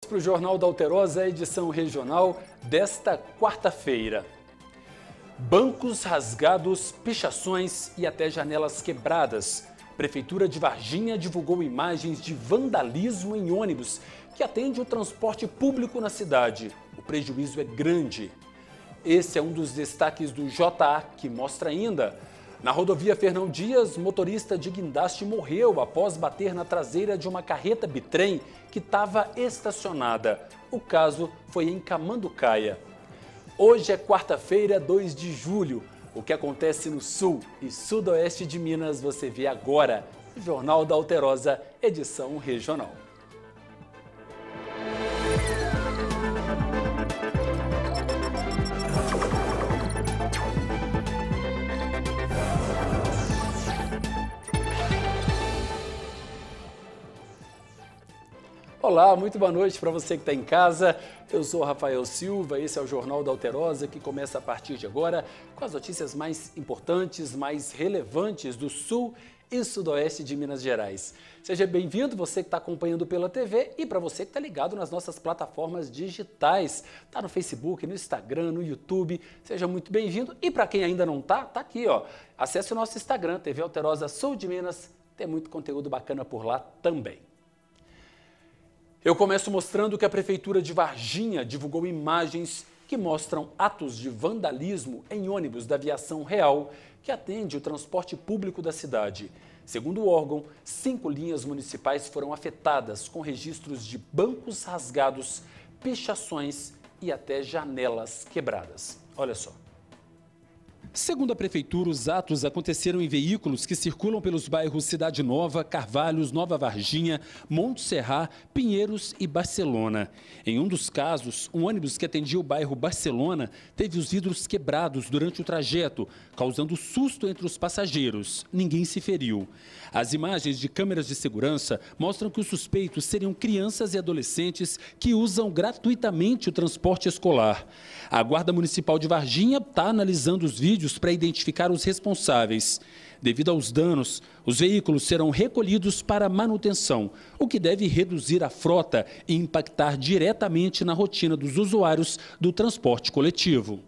Para o Jornal da Alterosa, edição regional desta quarta-feira. Bancos rasgados, pichações e até janelas quebradas. Prefeitura de Varginha divulgou imagens de vandalismo em ônibus que atende o transporte público na cidade. O prejuízo é grande. Esse é um dos destaques do JA, que mostra ainda. Na rodovia Fernão Dias, motorista de guindaste morreu após bater na traseira de uma carreta bitrem que estava estacionada. O caso foi em Camanducaia. Hoje é quarta-feira, 2 de julho. O que acontece no sul e sudoeste de Minas você vê agora. Jornal da Alterosa, edição regional. Olá, muito boa noite para você que está em casa. Eu sou o Rafael Silva, esse é o Jornal da Alterosa que começa a partir de agora com as notícias mais importantes, mais relevantes do sul e sudoeste de Minas Gerais. Seja bem-vindo, você que está acompanhando pela TV e para você que está ligado nas nossas plataformas digitais. Está no Facebook, no Instagram, no YouTube, seja muito bem-vindo. E para quem ainda não está, está aqui, ó. Acesse o nosso Instagram, TV Alterosa Sul de Minas, tem muito conteúdo bacana por lá também. Eu começo mostrando que a Prefeitura de Varginha divulgou imagens que mostram atos de vandalismo em ônibus da Aviação Real, que atende o transporte público da cidade. Segundo o órgão, 5 linhas municipais foram afetadas, com registros de bancos rasgados, pichações e até janelas quebradas. Olha só. Segundo a Prefeitura, os atos aconteceram em veículos que circulam pelos bairros Cidade Nova, Carvalhos, Nova Varginha, Monte Serra, Pinheiros e Barcelona. Em um dos casos, um ônibus que atendia o bairro Barcelona teve os vidros quebrados durante o trajeto, causando susto entre os passageiros. Ninguém se feriu. As imagens de câmeras de segurança mostram que os suspeitos seriam crianças e adolescentes que usam gratuitamente o transporte escolar. A Guarda Municipal de Varginha está analisando os vídeos para identificar os responsáveis. Devido aos danos, os veículos serão recolhidos para manutenção, o que deve reduzir a frota e impactar diretamente na rotina dos usuários do transporte coletivo.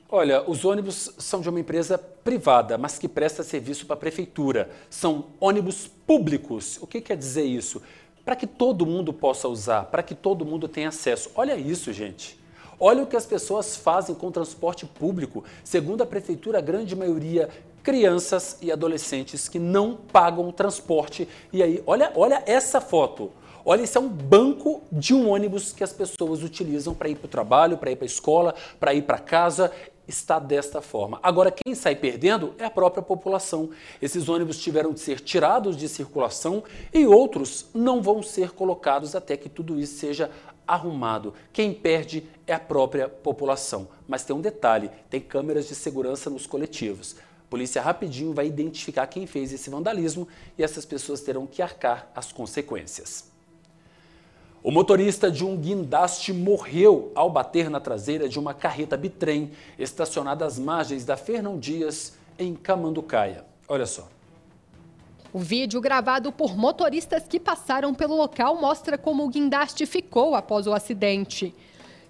Olha, os ônibus são de uma empresa privada, mas que presta serviço para a prefeitura. São ônibus públicos. O que quer dizer isso? Para que todo mundo possa usar, para que todo mundo tenha acesso. Olha isso, gente. Olha o que as pessoas fazem com o transporte público. Segundo a prefeitura, a grande maioria crianças e adolescentes que não pagam o transporte. E aí, olha essa foto. Olha, esse é um banco de um ônibus que as pessoas utilizam para ir para o trabalho, para ir para a escola, para ir para casa. Está desta forma. Agora, quem sai perdendo é a própria população. Esses ônibus tiveram de ser tirados de circulação e outros não vão ser colocados até que tudo isso seja arrumado. Quem perde é a própria população. Mas tem um detalhe, tem câmeras de segurança nos coletivos. A polícia rapidinho vai identificar quem fez esse vandalismo e essas pessoas terão que arcar as consequências. O motorista de um guindaste morreu ao bater na traseira de uma carreta bitrem estacionada às margens da Fernão Dias, em Camanducaia. Olha só. O vídeo gravado por motoristas que passaram pelo local mostra como o guindaste ficou após o acidente.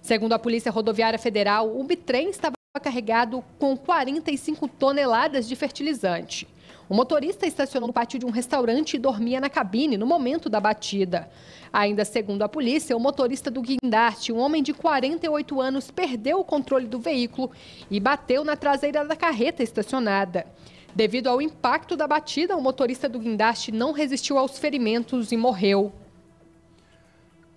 Segundo a Polícia Rodoviária Federal, o bitrem estava carregado com 45 toneladas de fertilizante. O motorista estacionou no pátio de um restaurante e dormia na cabine no momento da batida. Ainda segundo a polícia, o motorista do guindaste, um homem de 48 anos, perdeu o controle do veículo e bateu na traseira da carreta estacionada. Devido ao impacto da batida, o motorista do guindaste não resistiu aos ferimentos e morreu.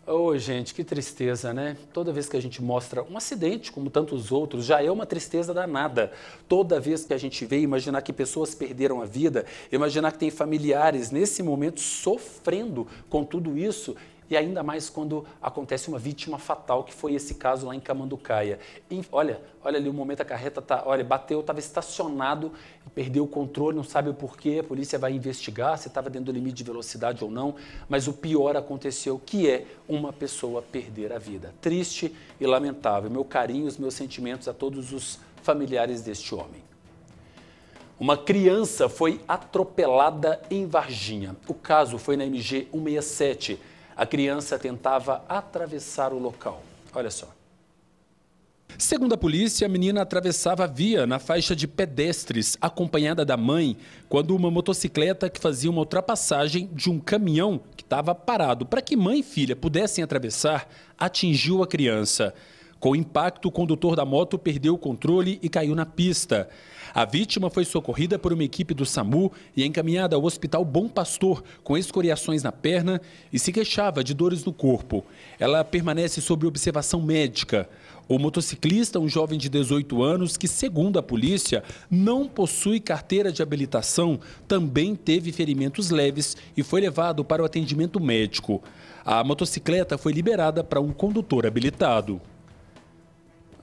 Ô, gente, que tristeza, né? Toda vez que a gente mostra um acidente, como tantos outros, já é uma tristeza danada. Toda vez que a gente vê, imaginar que pessoas perderam a vida, imaginar que tem familiares nesse momento sofrendo com tudo isso, e ainda mais quando acontece uma vítima fatal, que foi esse caso lá em Camanducaia. E olha ali o momento, a carreta bateu, estava estacionado, perdeu o controle, não sabe o porquê, a polícia vai investigar se estava dentro do limite de velocidade ou não, mas o pior aconteceu, que é uma pessoa perder a vida. Triste e lamentável. Meu carinho, os meus sentimentos a todos os familiares deste homem. Uma criança foi atropelada em Varginha. O caso foi na MG 167. A criança tentava atravessar o local. Olha só. Segundo a polícia, a menina atravessava a via na faixa de pedestres, acompanhada da mãe, quando uma motocicleta que fazia uma ultrapassagem de um caminhão que estava parado para que mãe e filha pudessem atravessar, atingiu a criança. Com o impacto, o condutor da moto perdeu o controle e caiu na pista. A vítima foi socorrida por uma equipe do SAMU e encaminhada ao Hospital Bom Pastor, com escoriações na perna e se queixava de dores no corpo. Ela permanece sob observação médica. O motociclista, um jovem de 18 anos, que, segundo a polícia, não possui carteira de habilitação, também teve ferimentos leves e foi levado para o atendimento médico. A motocicleta foi liberada para um condutor habilitado.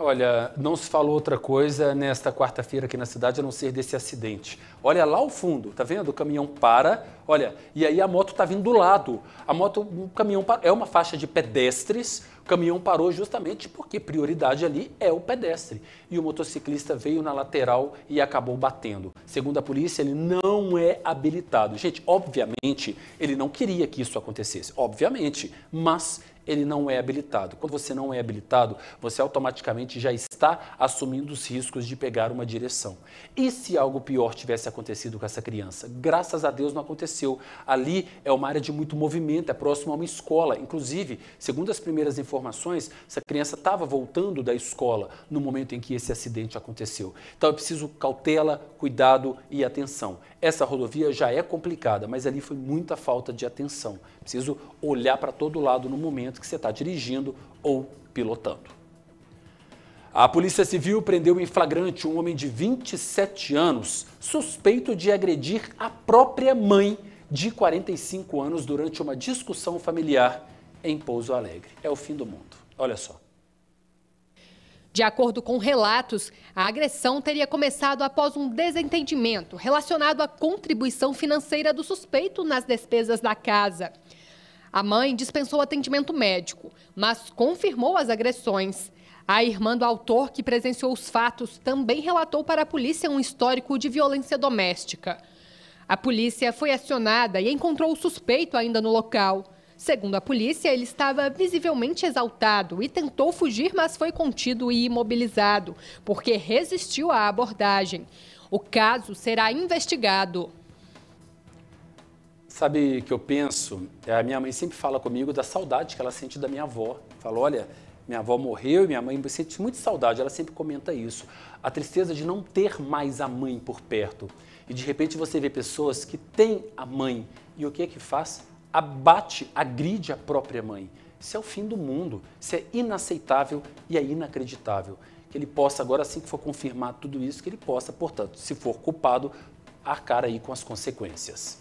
Olha, não se falou outra coisa nesta quarta-feira aqui na cidade a não ser desse acidente. Olha lá ao fundo, tá vendo? O caminhão para, olha, e aí a moto tá vindo do lado. O caminhão é uma faixa de pedestres, o caminhão parou justamente porque prioridade ali é o pedestre. E o motociclista veio na lateral e acabou batendo. Segundo a polícia, ele não é habilitado. Gente, obviamente, ele não queria que isso acontecesse, obviamente, mas ele não é habilitado. Quando você não é habilitado, você automaticamente já está assumindo os riscos de pegar uma direção. E se algo pior tivesse acontecido com essa criança? Graças a Deus não aconteceu. Ali é uma área de muito movimento, é próximo a uma escola. Inclusive, segundo as primeiras informações, essa criança estava voltando da escola no momento em que esse acidente aconteceu. Então é preciso cautela, cuidado e atenção. Essa rodovia já é complicada, mas ali foi muita falta de atenção. Preciso olhar para todo lado no momento que você está dirigindo ou pilotando. A Polícia Civil prendeu em flagrante um homem de 27 anos, suspeito de agredir a própria mãe de 45 anos durante uma discussão familiar em Pouso Alegre. É o fim do mundo. Olha só. De acordo com relatos, a agressão teria começado após um desentendimento relacionado à contribuição financeira do suspeito nas despesas da casa. A mãe dispensou atendimento médico, mas confirmou as agressões. A irmã do autor, que presenciou os fatos, também relatou para a polícia um histórico de violência doméstica. A polícia foi acionada e encontrou o suspeito ainda no local. Segundo a polícia, ele estava visivelmente exaltado e tentou fugir, mas foi contido e imobilizado, porque resistiu à abordagem. O caso será investigado. Sabe o que eu penso? A minha mãe sempre fala comigo da saudade que ela sente da minha avó. Fala, olha, minha avó morreu e minha mãe sente muita saudade. Ela sempre comenta isso. A tristeza de não ter mais a mãe por perto. E de repente você vê pessoas que têm a mãe. E o que é que faz? Abate, agride a própria mãe. Isso é o fim do mundo. Isso é inaceitável e é inacreditável. Que ele possa, agora assim que for confirmado tudo isso, que ele possa, portanto, se for culpado, arcar aí com as consequências.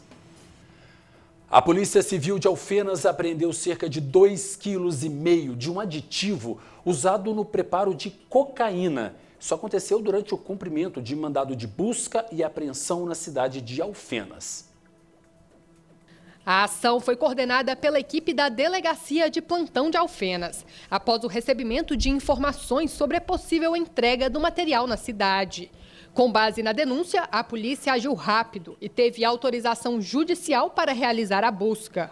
A Polícia Civil de Alfenas apreendeu cerca de 2,5 kg de um aditivo usado no preparo de cocaína. Isso aconteceu durante o cumprimento de mandado de busca e apreensão na cidade de Alfenas. A ação foi coordenada pela equipe da Delegacia de Plantão de Alfenas, após o recebimento de informações sobre a possível entrega do material na cidade. Com base na denúncia, a polícia agiu rápido e teve autorização judicial para realizar a busca.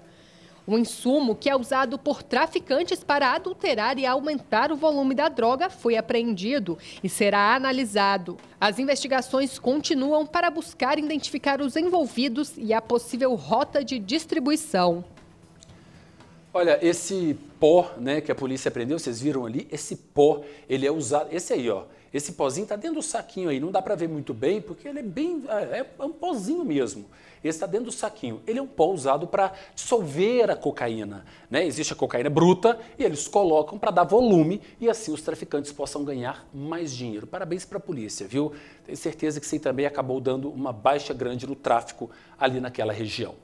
O insumo, que é usado por traficantes para adulterar e aumentar o volume da droga, foi apreendido e será analisado. As investigações continuam para buscar identificar os envolvidos e a possível rota de distribuição. Olha, esse pó, né, que a polícia apreendeu, vocês viram ali? Esse pó, ele é usado, esse aí, ó. Esse pozinho está dentro do saquinho aí, não dá para ver muito bem, porque ele é um pozinho mesmo. Esse está dentro do saquinho. Ele é um pó usado para dissolver a cocaína, né? Existe a cocaína bruta e eles colocam para dar volume e assim os traficantes possam ganhar mais dinheiro. Parabéns para a polícia, viu? Tenho certeza que isso aí também acabou dando uma baixa grande no tráfico ali naquela região.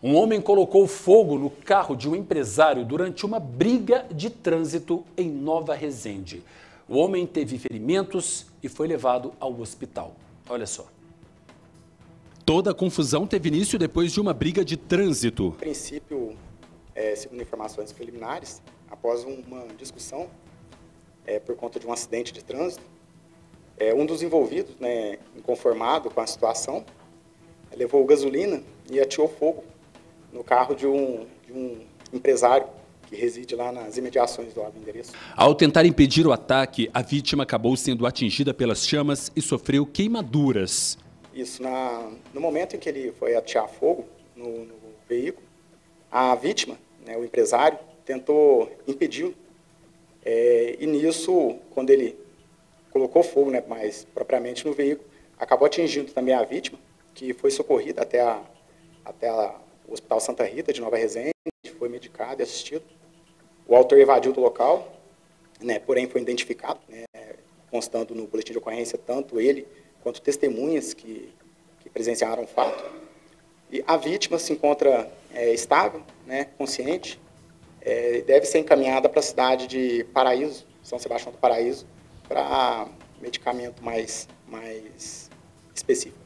Um homem colocou fogo no carro de um empresário durante uma briga de trânsito em Nova Resende. O homem teve ferimentos e foi levado ao hospital. Olha só. Toda a confusão teve início depois de uma briga de trânsito. No princípio, segundo informações preliminares, após uma discussão por conta de um acidente de trânsito, um dos envolvidos, inconformado com a situação, levou gasolina e ateou fogo no carro de um empresário que reside lá nas imediações do endereço. Ao tentar impedir o ataque, a vítima acabou sendo atingida pelas chamas e sofreu queimaduras. Isso, no momento em que ele foi atear fogo no veículo, a vítima, né, o empresário, tentou impedir. E nisso, quando ele colocou fogo, né, mais propriamente no veículo, acabou atingindo também a vítima, que foi socorrida até o Hospital Santa Rita de Nova Resende, foi medicado e assistido. O autor evadiu do local, né, porém foi identificado, né, constando no boletim de ocorrência tanto ele quanto testemunhas que presenciaram o fato. E a vítima se encontra estável, né, consciente, deve ser encaminhada para a cidade de Paraíso, São Sebastião do Paraíso, para medicamento mais específico.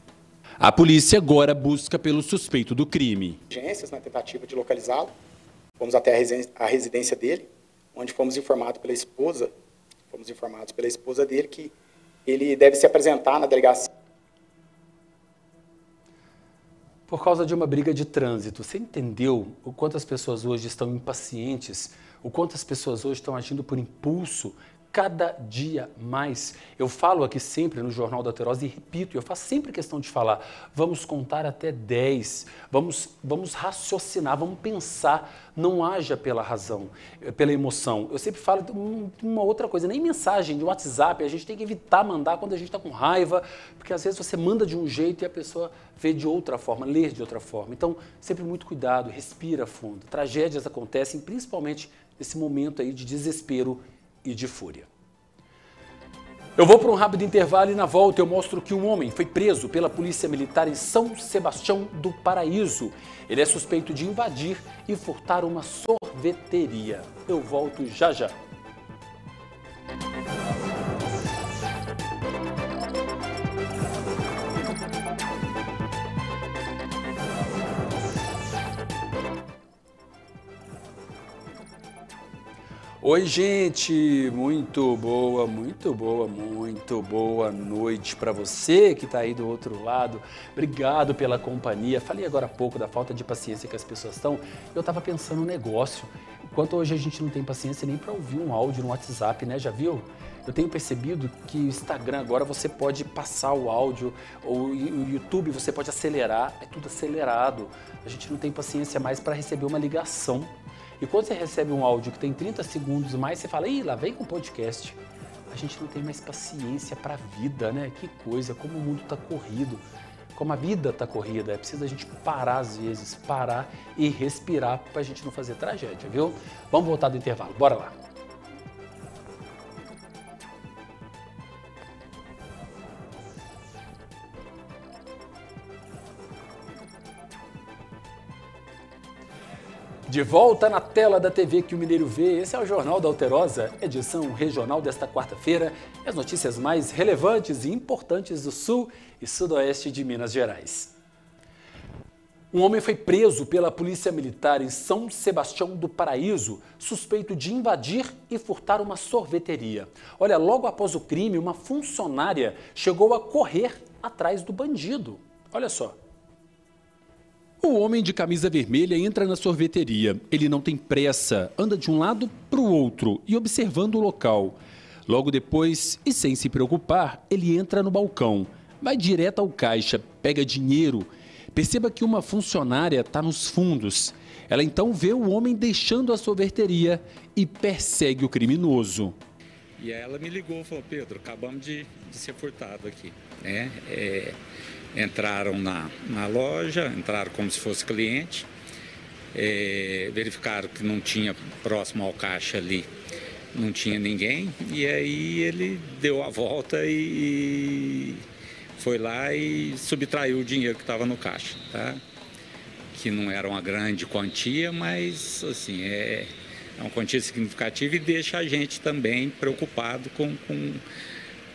A polícia agora busca pelo suspeito do crime. Agências na tentativa de localizá-lo. Fomos até a residência dele, onde fomos informados pela esposa dele que ele deve se apresentar na delegacia. Por causa de uma briga de trânsito, você entendeu o quanto as pessoas hoje estão impacientes, o quanto as pessoas hoje estão agindo por impulso? Cada dia mais. Eu falo aqui sempre no Jornal da Alterosa e repito, eu faço sempre questão de falar, vamos contar até 10, vamos raciocinar, vamos pensar, não haja pela razão, pela emoção. Eu sempre falo uma outra coisa, nem mensagem de WhatsApp, a gente tem que evitar mandar quando a gente está com raiva, porque às vezes você manda de um jeito e a pessoa vê de outra forma, lê de outra forma. Então, sempre muito cuidado, respira fundo. Tragédias acontecem principalmente nesse momento aí de desespero e de fúria. Eu vou para um rápido intervalo e na volta eu mostro que um homem foi preso pela Polícia Militar em São Sebastião do Paraíso. Ele é suspeito de invadir e furtar uma sorveteria. Eu volto já já. Oi, gente, muito boa noite para você que está aí do outro lado. Obrigado pela companhia. Falei agora há pouco da falta de paciência que as pessoas estão. Eu estava pensando no negócio. Enquanto hoje a gente não tem paciência nem para ouvir um áudio no WhatsApp, né? Já viu? Eu tenho percebido que o Instagram agora você pode passar o áudio, ou o YouTube você pode acelerar, é tudo acelerado. A gente não tem paciência mais para receber uma ligação. E quando você recebe um áudio que tem 30 segundos mais, você fala, ih, lá vem com podcast. A gente não tem mais paciência para a vida, né? Que coisa, como o mundo está corrido, como a vida está corrida. É preciso a gente parar às vezes, parar e respirar para a gente não fazer tragédia, viu? Vamos voltar do intervalo, bora lá. De volta na tela da TV que o Mineiro vê, esse é o Jornal da Alterosa, edição regional desta quarta-feira, e as notícias mais relevantes e importantes do sul e sudoeste de Minas Gerais. Um homem foi preso pela Polícia Militar em São Sebastião do Paraíso, suspeito de invadir e furtar uma sorveteria. Olha, logo após o crime, uma funcionária chegou a correr atrás do bandido. Olha só. O homem de camisa vermelha entra na sorveteria. Ele não tem pressa, anda de um lado para o outro e observando o local. Logo depois, e sem se preocupar, ele entra no balcão, vai direto ao caixa, pega dinheiro. Perceba que uma funcionária está nos fundos. Ela então vê o homem deixando a sorveteria e persegue o criminoso. E ela me ligou e falou, Pedro, acabamos de ser furtado aqui, né? Entraram na loja, entraram como se fosse cliente, verificaram que não tinha próximo ao caixa ali, não tinha ninguém, e aí ele deu a volta e foi lá e subtraiu o dinheiro que estava no caixa, tá? Que não era uma grande quantia, mas assim, é uma quantia significativa e deixa a gente também preocupado com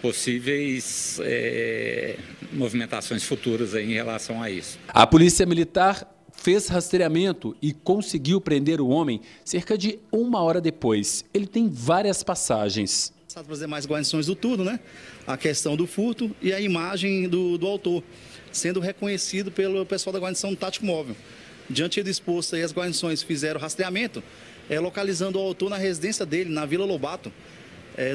possíveis movimentações futuras aí em relação a isso. A Polícia Militar fez rastreamento e conseguiu prender o homem cerca de 1 hora depois. Ele tem várias passagens. Para as demais guarnições do turno, né? A questão do furto e a imagem do autor, sendo reconhecido pelo pessoal da guarnição tático móvel. Diante do exposto, aí, as guarnições fizeram rastreamento, localizando o autor na residência dele, na Vila Lobato.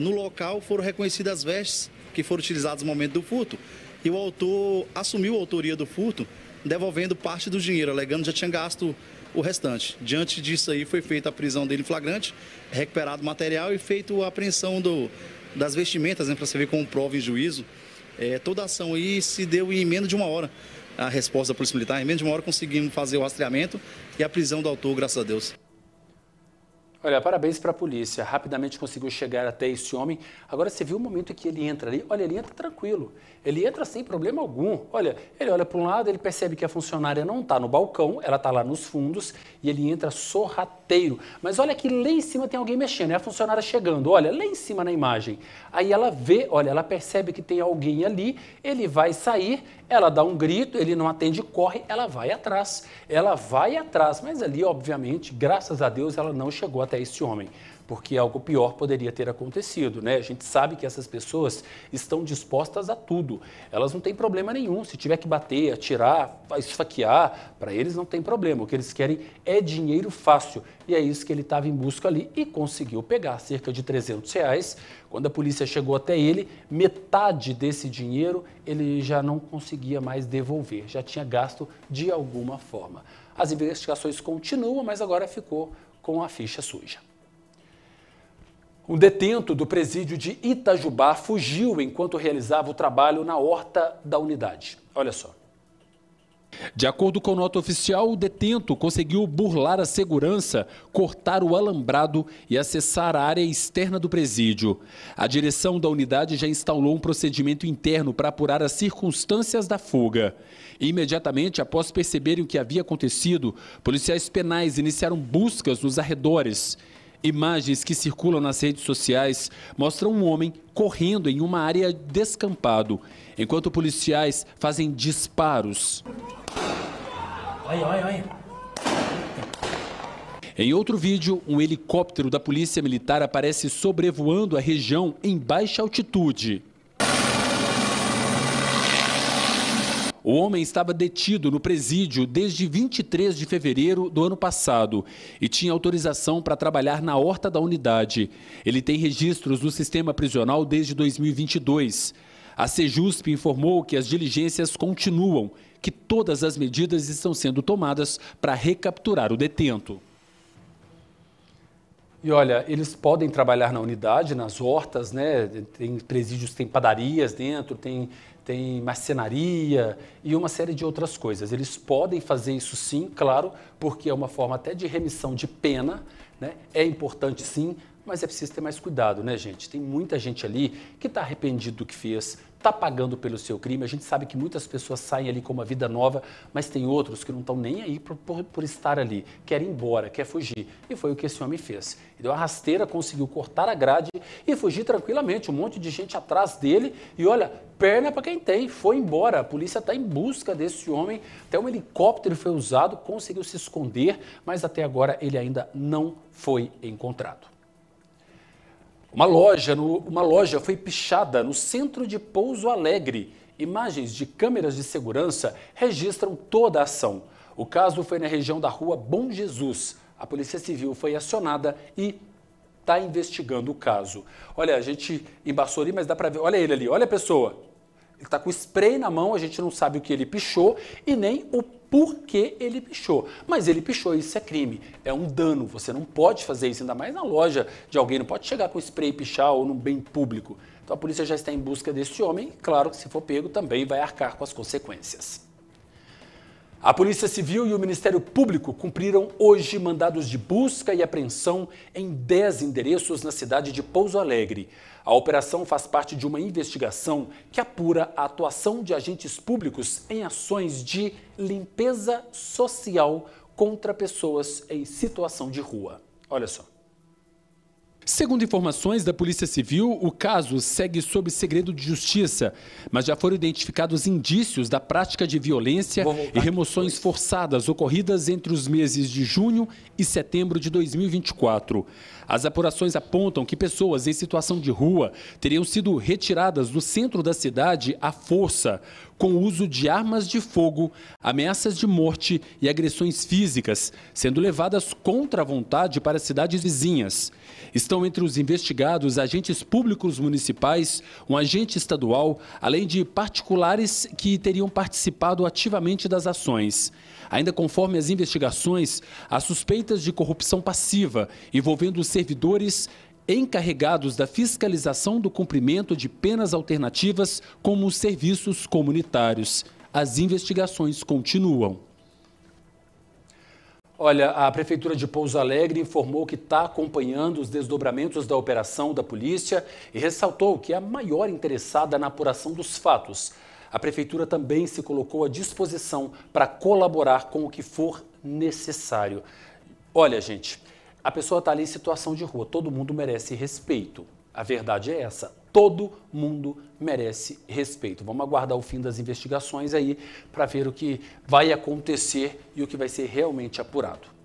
No local foram reconhecidas as vestes que foram utilizadas no momento do furto e o autor assumiu a autoria do furto, devolvendo parte do dinheiro, alegando que já tinha gasto o restante. Diante disso aí foi feita a prisão dele em flagrante, recuperado o material e feito a apreensão das vestimentas, né, para você ver como prova em juízo. Toda a ação aí se deu em menos de uma hora. A resposta da Polícia Militar, em menos de uma hora conseguimos fazer o rastreamento e a prisão do autor, graças a Deus. Olha, parabéns para a polícia, rapidamente conseguiu chegar até esse homem. Agora você viu o momento que ele entra ali, olha, ele entra tranquilo, ele entra sem problema algum. Olha, ele olha para um lado, ele percebe que a funcionária não está no balcão, ela está lá nos fundos e ele entra sorrateiro. Mas olha que lá em cima tem alguém mexendo, é a funcionária chegando, olha, lá em cima na imagem. Aí ela vê, olha, ela percebe que tem alguém ali, ele vai sair, ela dá um grito, ele não atende, corre, ela vai atrás, mas ali, obviamente, graças a Deus, ela não chegou até esse homem, porque algo pior poderia ter acontecido, né? A gente sabe que essas pessoas estão dispostas a tudo, elas não têm problema nenhum, se tiver que bater, atirar, esfaquear, para eles não tem problema, o que eles querem é dinheiro fácil, e é isso que ele estava em busca ali e conseguiu pegar cerca de R$300. Quando a polícia chegou até ele, metade desse dinheiro ele já não conseguia mais devolver, já tinha gasto de alguma forma. As investigações continuam, mas agora ficou com a ficha suja. Um detento do presídio de Itajubá fugiu enquanto realizava o trabalho na horta da unidade. Olha só. De acordo com nota oficial, o detento conseguiu burlar a segurança, cortar o alambrado e acessar a área externa do presídio. A direção da unidade já instaurou um procedimento interno para apurar as circunstâncias da fuga. Imediatamente após perceberem o que havia acontecido, policiais penais iniciaram buscas nos arredores. Imagens que circulam nas redes sociais mostram um homem correndo em uma área descampado, enquanto policiais fazem disparos. Em outro vídeo, um helicóptero da Polícia Militar aparece sobrevoando a região em baixa altitude. O homem estava detido no presídio desde 23 de fevereiro do ano passado e tinha autorização para trabalhar na horta da unidade. Ele tem registros no sistema prisional desde 2022. A Sejusp informou que as diligências continuam, que todas as medidas estão sendo tomadas para recapturar o detento. E olha, eles podem trabalhar na unidade, nas hortas, né? Tem presídios, tem padarias dentro, tem marcenaria e uma série de outras coisas. Eles podem fazer isso sim, claro, porque é uma forma até de remissão de pena, né? É importante sim, mas é preciso ter mais cuidado, né, gente? Tem muita gente ali que está arrependido do que fez, está pagando pelo seu crime. A gente sabe que muitas pessoas saem ali com uma vida nova, mas tem outros que não estão nem aí por estar ali, querem ir embora, quer fugir. E foi o que esse homem fez. Ele deu uma rasteira, conseguiu cortar a grade e fugir tranquilamente. Um monte de gente atrás dele e olha, perna para quem tem, foi embora. A polícia está em busca desse homem. Até um helicóptero foi usado, conseguiu se esconder, mas até agora ele ainda não foi encontrado. Uma loja foi pichada no centro de Pouso Alegre. Imagens de câmeras de segurança registram toda a ação. O caso foi na região da rua Bom Jesus. A Polícia Civil foi acionada e está investigando o caso. Olha, a gente embaçou ali, mas dá para ver. Olha ele ali, olha a pessoa. Ele está com spray na mão, a gente não sabe o que ele pichou e nem o porquê ele pichou. Mas ele pichou, isso é crime, é um dano, você não pode fazer isso, ainda mais na loja de alguém, não pode chegar com spray e pichar ou num bem público. Então a polícia já está em busca desse homem e claro que se for pego também vai arcar com as consequências. A Polícia Civil e o Ministério Público cumpriram hoje mandados de busca e apreensão em 10 endereços na cidade de Pouso Alegre. A operação faz parte de uma investigação que apura a atuação de agentes públicos em ações de limpeza social contra pessoas em situação de rua. Olha só. Segundo informações da Polícia Civil, o caso segue sob segredo de justiça, mas já foram identificados indícios da prática de violência e remoções forçadas ocorridas entre os meses de junho e setembro de 2024. As apurações apontam que pessoas em situação de rua teriam sido retiradas do centro da cidade à força, com o uso de armas de fogo, ameaças de morte e agressões físicas, sendo levadas contra a vontade para cidades vizinhas. Estão entre os investigados agentes públicos municipais, um agente estadual, além de particulares que teriam participado ativamente das ações. Ainda conforme as investigações, há suspeitas de corrupção passiva envolvendo os servidores encarregados da fiscalização do cumprimento de penas alternativas, como os serviços comunitários. As investigações continuam. Olha, a Prefeitura de Pouso Alegre informou que está acompanhando os desdobramentos da operação da polícia e ressaltou que é a maior interessada na apuração dos fatos. A Prefeitura também se colocou à disposição para colaborar com o que for necessário. Olha, gente, a pessoa está ali em situação de rua, todo mundo merece respeito. A verdade é essa, todo mundo merece respeito. Vamos aguardar o fim das investigações aí para ver o que vai acontecer e o que vai ser realmente apurado.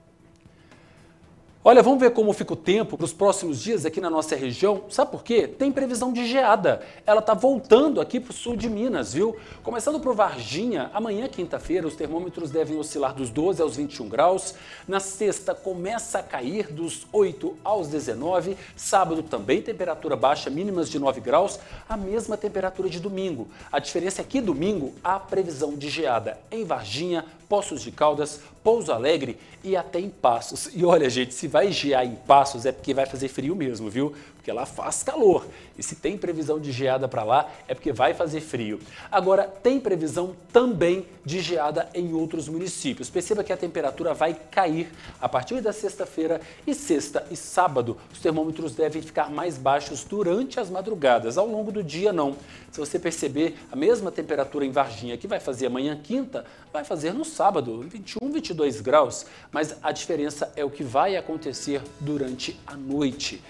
Olha, vamos ver como fica o tempo para os próximos dias aqui na nossa região. Sabe por quê? Tem previsão de geada. Ela está voltando aqui para o sul de Minas, viu? Começando por Varginha, amanhã, quinta-feira, os termômetros devem oscilar dos 12 aos 21 graus. Na sexta, começa a cair dos 8 aos 19. Sábado também, temperatura baixa, mínimas de 9 graus. A mesma temperatura de domingo. A diferença é que domingo há previsão de geada em Varginha, Poços de Caldas, Pouso Alegre e até em Passos. E olha, gente, se vai gear em Passos é porque vai fazer frio mesmo, viu? Porque lá faz calor. E se tem previsão de geada para lá é porque vai fazer frio. Agora, tem previsão também de geada em outros municípios. Perceba que a temperatura vai cair a partir da sexta-feira e sexta e sábado. Os termômetros devem ficar mais baixos durante as madrugadas. Ao longo do dia, não. Se você perceber, a mesma temperatura em Varginha que vai fazer amanhã, quinta, vai fazer no sábado, 21, 22 graus. Mas a diferença é o que vai acontecer durante a noite.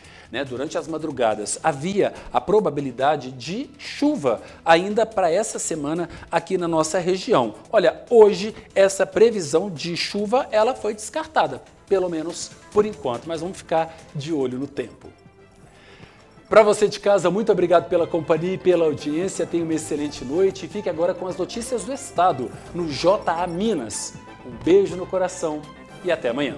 Durante as madrugadas, havia a probabilidade de chuva ainda para essa semana aqui na nossa região. Olha, hoje essa previsão de chuva ela foi descartada, pelo menos por enquanto, mas vamos ficar de olho no tempo. Para você de casa, muito obrigado pela companhia e pela audiência. Tenha uma excelente noite e fique agora com as notícias do Estado no JA Minas. Um beijo no coração e até amanhã.